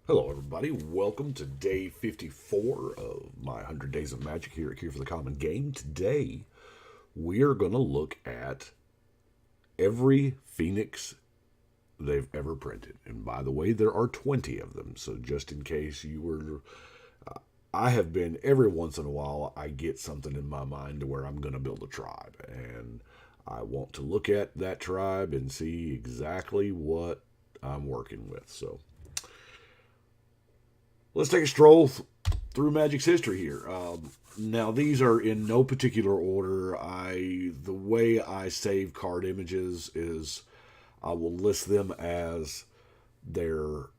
Hello, everybody. Welcome to day 54 of my 100 Days of Magic here at Cure for the Common Game. Today, we are going to look at every Phoenix they've ever printed. And by the way, there are 20 of them. So, just in case you were. I have been, every once in a while, I get something in my mind to where I'm going to build a tribe. And I want to look at that tribe and see exactly what I'm working with. So, let's take a stroll through Magic's history here. Now these are in no particular order. The way I save card images is I will list them as their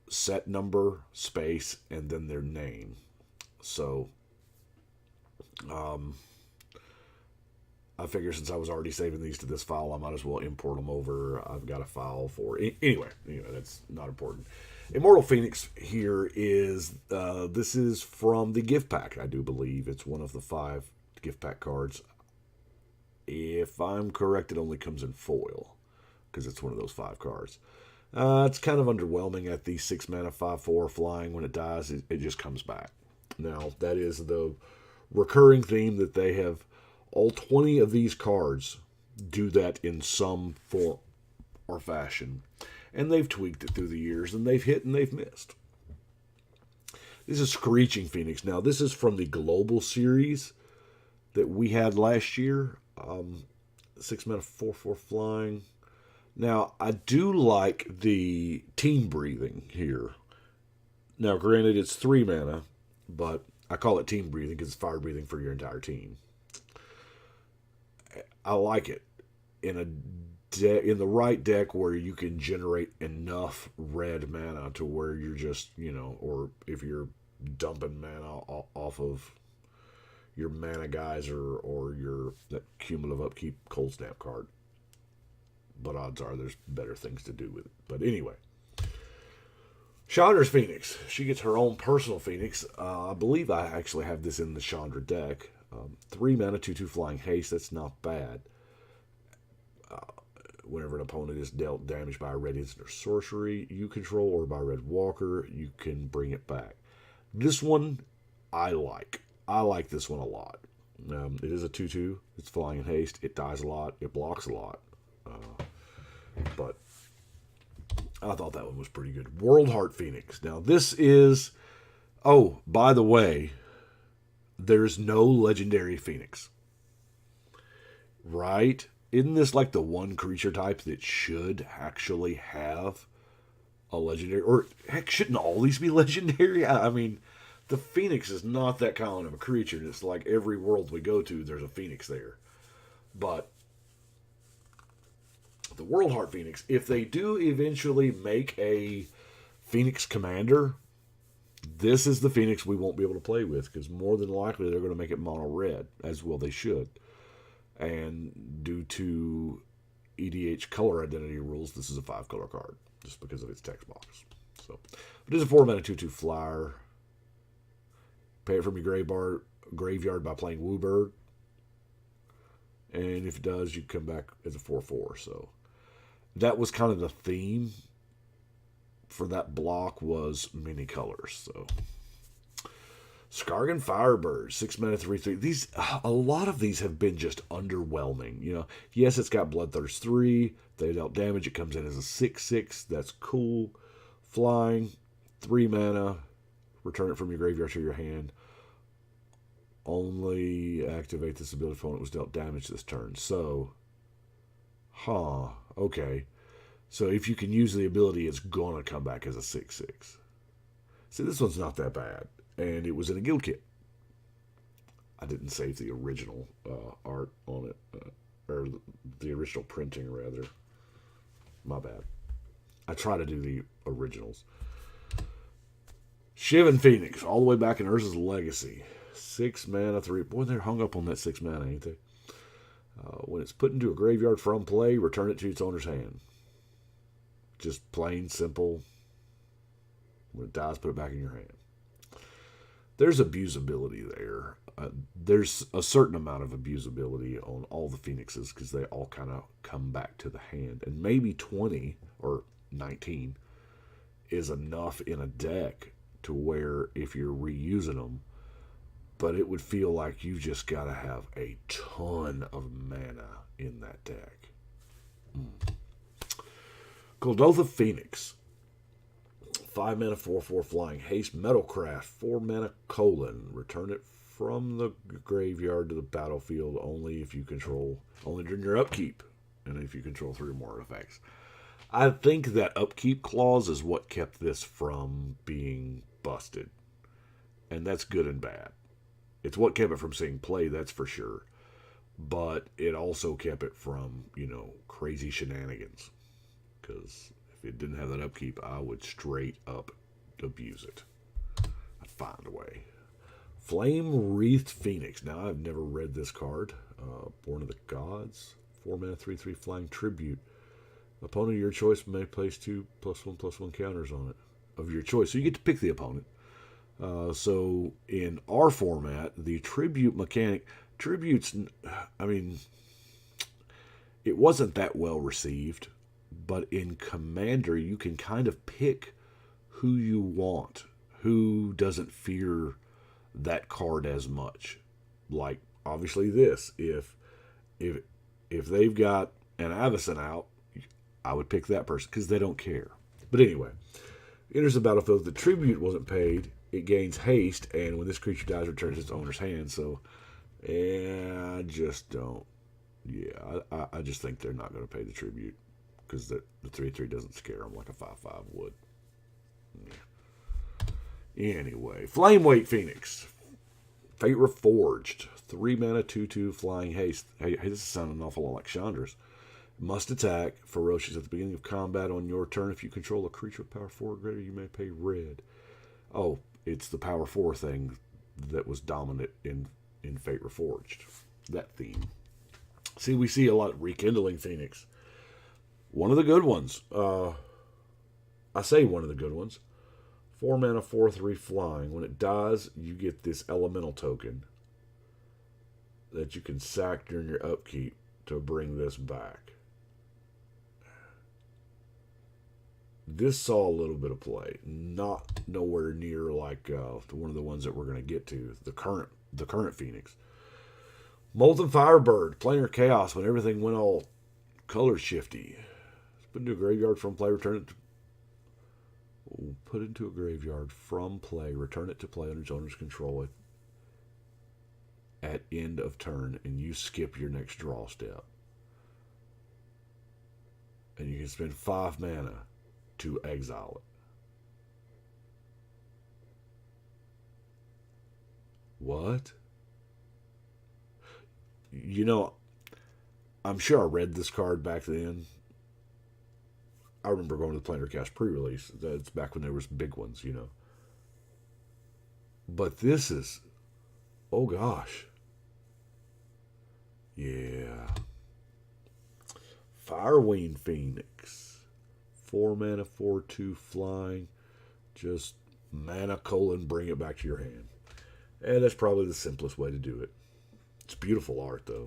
set number, space, and then their name. So um, I figure since I was already saving these to this file, I might as well import them over. I've got a file for anyway. That's not important. Immortal Phoenix here is this is from the gift pack. I do believe it's one of the 5 gift pack cards. If I'm correct, it only comes in foil because it's one of those 5 cards. It's kind of underwhelming at the 6 mana 5/4 flying. When it dies, it just comes back. Now that is the recurring theme that they have. All 20 of these cards do that in some form or fashion. And they've tweaked it through the years, and they've hit and they've missed. This is Screeching Phoenix. Now, this is from the Global Series that we had last year. 6 mana 4/4 flying. Now, I do like the team breathing here. Now, granted, it's 3 mana, but I call it team breathing because it's fire breathing for your entire team. I like it in in the right deck where you can generate enough red mana to where you're just, or if you're dumping mana off of your mana geyser or your that cumulative upkeep cold snap card. But odds are there's better things to do with it. But anyway, Chandra's Phoenix. She gets her own personal Phoenix. I believe I actually have this in the Chandra deck. 3 mana, 2/2 flying haste. That's not bad. Whenever an opponent is dealt damage by a red instant or sorcery you control or by a red walker, you can bring it back. This one I like. I like this one a lot. It is a 2/2. It's flying in haste. It dies a lot. It blocks a lot. But I thought that one was pretty good. World Heart Phoenix. Now, this is. Oh, by the way, there's no legendary Phoenix. Right? Isn't this like the one creature type that should actually have a legendary? Or heck, shouldn't all these be legendary? I mean, the Phoenix is not that common of a creature. It's like every world we go to, there's a Phoenix there. But the World Heart Phoenix, if they do eventually make a Phoenix Commander, this is the Phoenix we won't be able to play with because more than likely they're going to make it mono red, as well they should. And due to EDH color identity rules, this is a 5-color card just because of its text box. So, it is a 4 mana 2/2 flyer. Pay it from your graveyard by playing Wooburg. And if it does, you come back as a 4/4. So that was kind of the theme for that block was many colors. So Skargan Firebird, 6 mana 3/3. These a lot of these have been just underwhelming. Yes, it's got Bloodthirst 3. They dealt damage. It comes in as a 6/6. That's cool. Flying, 3 mana. Return it from your graveyard to your hand. Only activate this ability if opponent was dealt damage this turn. So, okay. So if you can use the ability, it's gonna come back as a 6/6. See, this one's not that bad, and it was in a guild kit. I didn't save the original art on it, or the original printing rather. My bad. I try to do the originals. Shivan Phoenix, all the way back in Urza's Legacy. 6 mana, 3. Boy, they're hung up on that 6 mana, ain't they? When it's put into a graveyard from play, return it to its owner's hand. Just plain simple. When it dies, put it back in your hand. There's abusability there. There's a certain amount of abusability on all the Phoenixes because they all kind of come back to the hand. And maybe 20 or 19 is enough in a deck to where if you're reusing them, but it would feel like you just got to have a ton of mana in that deck. Kuldotha Phoenix. 5 mana, 4/4 flying haste, Metalcraft, 4 mana colon. Return it from the graveyard to the battlefield only if you control, only during your upkeep, and if you control 3 or more artifacts. I think that upkeep clause is what kept this from being busted, and that's good and bad. It's what kept it from seeing play, that's for sure. But it also kept it from, crazy shenanigans. Because if it didn't have that upkeep, I would straight up abuse it. I'd find a way. Flame Wreathed Phoenix. Now, I've never read this card. Born of the Gods. 4 mana, 3/3 flying tribute. Opponent of your choice may place 2 +1/+1 counters on it. Of your choice. So you get to pick the opponent. So in our format, the tribute mechanic, tributes, it wasn't that well received, but in Commander, you can kind of pick who you want, who doesn't fear that card as much. Like, obviously this, if they've got an Avacyn out, I would pick that person because they don't care. But anyway, enters the battlefield. The tribute wasn't paid. It gains haste, and when this creature dies, returns its owner's hand. So, I just don't. Yeah, I just think they're not going to pay the tribute because the 3/3 doesn't scare them like a 5/5 would. Yeah. Anyway, Flameweight Phoenix. Fate Reforged. 3 mana, 2/2 flying haste. Hey, this is sounding an awful lot like Chandra's. Must attack. Ferocious at the beginning of combat on your turn. If you control a creature with power 4 or greater, you may pay red. Oh, it's the power 4 thing that was dominant in Fate Reforged. That theme. See, we see a lot of Rekindling Phoenix. One of the good ones. I say one of the good ones. 4 mana, 4/3 flying. When it dies, you get this elemental token that you can sack during your upkeep to bring this back. This saw a little bit of play, not nowhere near like one of the ones that we're going to get to, the current Phoenix. Molten Firebird, planar chaos. When everything went all color shifty, put into a graveyard from play, return it. Put into a graveyard from play, return it to play under its owner's control at end of turn, and you skip your next draw step. And you can spend 5 mana to exile it. What? I'm sure I read this card back then. I remember going to the Planar Cast pre-release. That's back when there was big ones, But this is, oh gosh. Yeah. Firewing Phoenix. 4 mana, 4/2 flying. Just mana colon, bring it back to your hand. And that's probably the simplest way to do it. It's beautiful art, though.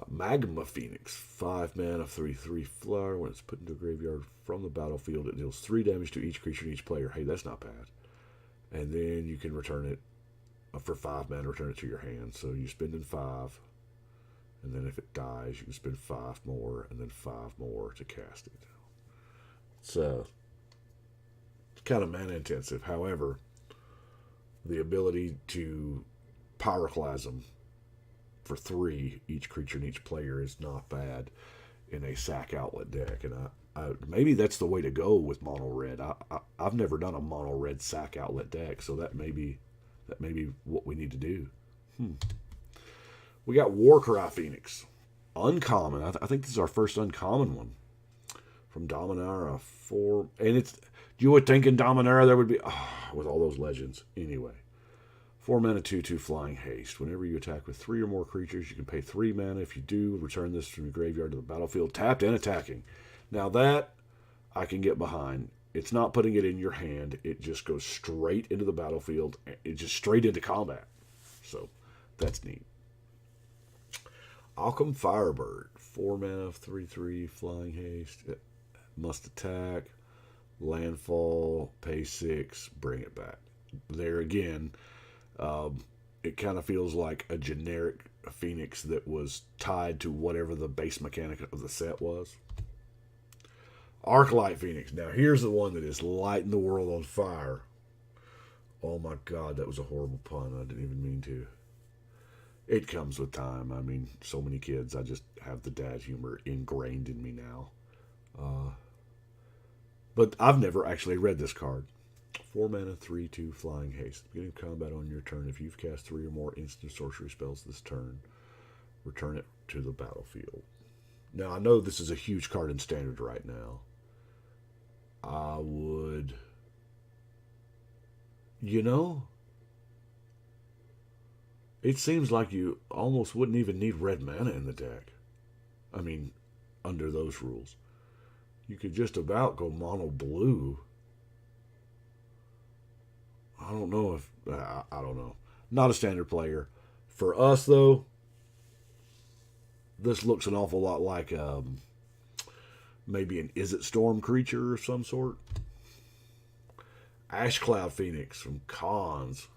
Magma Phoenix. 5 mana, 3/3 flyer. When it's put into a graveyard from the battlefield, it deals 3 damage to each creature and each player. Hey, that's not bad. And then you can return it for 5 mana, return it to your hand. So you spend in 5. And then if it dies, you can spend 5 more, and then 5 more to cast it. So it's kind of mana intensive. However, the ability to Pyroclasm for 3 each creature and each player is not bad in a sack outlet deck, and I maybe that's the way to go with mono red. I've never done a mono red sack outlet deck, so that may be what we need to do. We got Warcry Phoenix, uncommon. I think this is our first uncommon one from Dominaria. And it's, you would think in Dominaria there would be with all those legends. Anyway. 4 mana, 2/2 flying haste. Whenever you attack with 3 or more creatures, you can pay 3 mana. If you do, return this from your graveyard to the battlefield, tapped and attacking. Now that I can get behind. It's not putting it in your hand. It just goes straight into the battlefield. It's just straight into combat. So that's neat. Alchem Firebird. 4 mana, 3/3 flying haste. It must attack. Landfall, pay 6, bring it back. There again, it kind of feels like a generic Phoenix that was tied to whatever the base mechanic of the set was. Arclight Phoenix. Now here's the one that is lighting the world on fire. Oh my God, that was a horrible pun. I didn't even mean to. It comes with time. I mean, so many kids. I just have the dad humor ingrained in me now. But I've never actually read this card. 4 mana, 3/2 flying haste. Beginning combat on your turn. If you've cast 3 or more instant sorcery spells this turn, return it to the battlefield. Now, I know this is a huge card in Standard right now. I would... You know, it seems like you almost wouldn't even need red mana in the deck. I mean, under those rules. You could just about go mono blue. I don't know if... I don't know. Not a Standard player. For us, though, this looks an awful lot like maybe an Izzet Storm creature of some sort. Ashcloud Phoenix from Khans.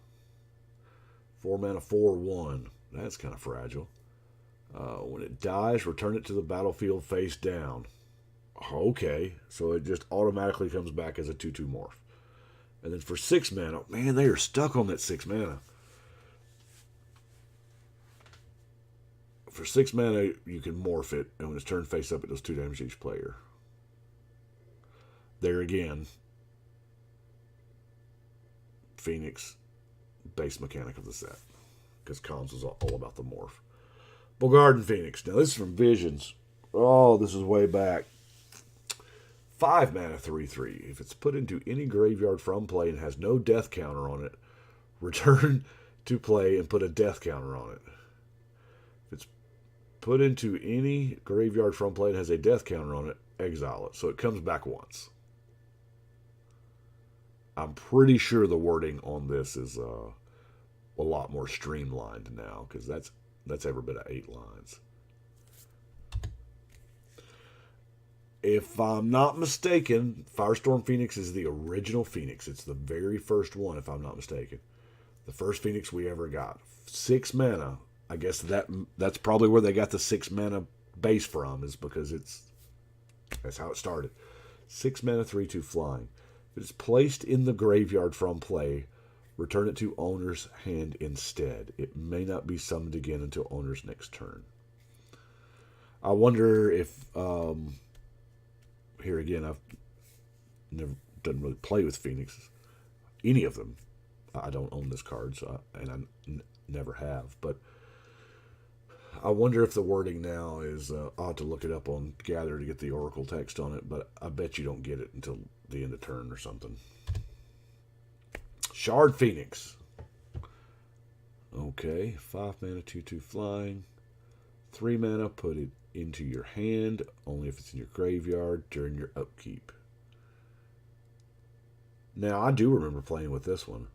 4 mana, 4/1. That's kind of fragile. When it dies, return it to the battlefield face down. Okay, so it just automatically comes back as a 2/2 morph. And then for 6 mana, man, they are stuck on that 6 mana. For 6 mana, you can morph it, and when it's turned face up, it does 2 damage to each player. There again, Phoenix, base mechanic of the set, because Khans was all about the morph. Bogarden Phoenix. Now, this is from Visions. Oh, this is way back. 5 mana, 3/3. If it's put into any graveyard from play and has no death counter on it, return to play and put a death counter on it. If it's put into any graveyard from play and has a death counter on it, exile it. So it comes back once. I'm pretty sure the wording on this is a lot more streamlined now, because that's every bit of 8 lines. If I'm not mistaken, Firestorm Phoenix is the original Phoenix. It's the very first one, if I'm not mistaken. The first Phoenix we ever got. 6 mana. I guess that's probably where they got the 6 mana base from, is because that's how it started. 6 mana, 3/2 flying. If it's placed in the graveyard from play, return it to owner's hand instead. It may not be summoned again until owner's next turn. I wonder if... here again, I've never done really play with Phoenixes, any of them. I don't own this card, and I never have. But I wonder if the wording now is... I'll have to look it up on Gather to get the Oracle text on it, but I bet you don't get it until the end of turn or something. Shard Phoenix. Okay, 5 mana, 2/2 flying. 3 mana, put it into your hand, only if it's in your graveyard during your upkeep. Now, I do remember playing with this one.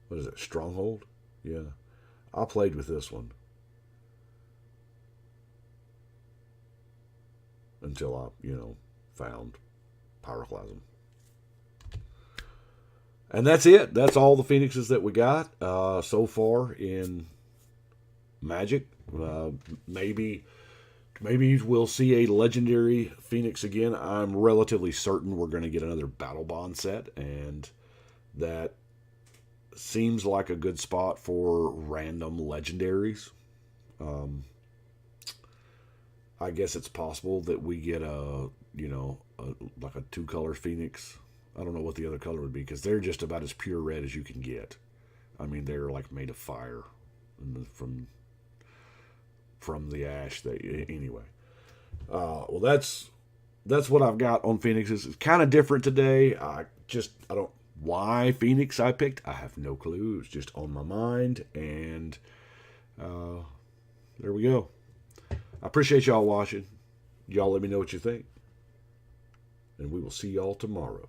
What is it, Stronghold? Yeah. I played with this one. Until I, found Pyroclasm. And that's it. That's all the Phoenixes that we got so far in Magic. Maybe we'll see a legendary Phoenix again. I'm relatively certain we're going to get another Battle Bond set, and that seems like a good spot for random legendaries. I guess it's possible that we get like a 2-color Phoenix. I don't know what the other color would be, because they're just about as pure red as you can get. I mean, they're like made of fire from the ash. Anyway. Well, that's what I've got on Phoenixes. It's kind of different today. I don't... Why Phoenix I picked, I have no clue. It's just on my mind, and there we go. I appreciate y'all watching. Y'all let me know what you think, and we will see y'all tomorrow.